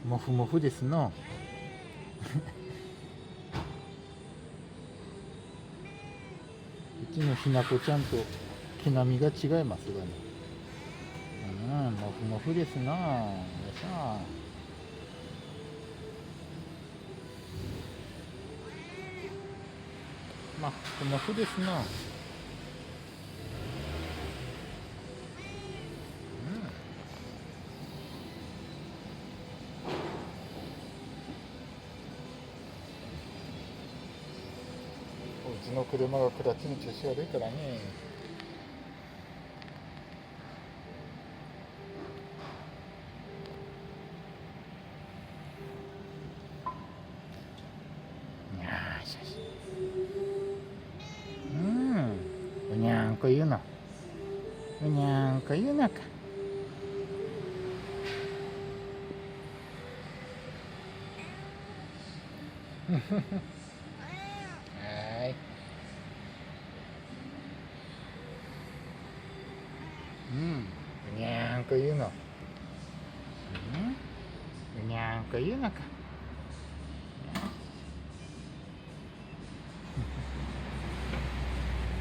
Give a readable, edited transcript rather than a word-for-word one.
もふもふですの。うちのひなこちゃんと毛並みが違いますがね。もふもふですな。よいしょ。まふもふですな。うちの車がクラッチの調子悪いからね。よしよし。うにゃんこ言うの。うにゃんこ言うのか。はーい。うにゃんこ言うの。うにゃんこ言うのか。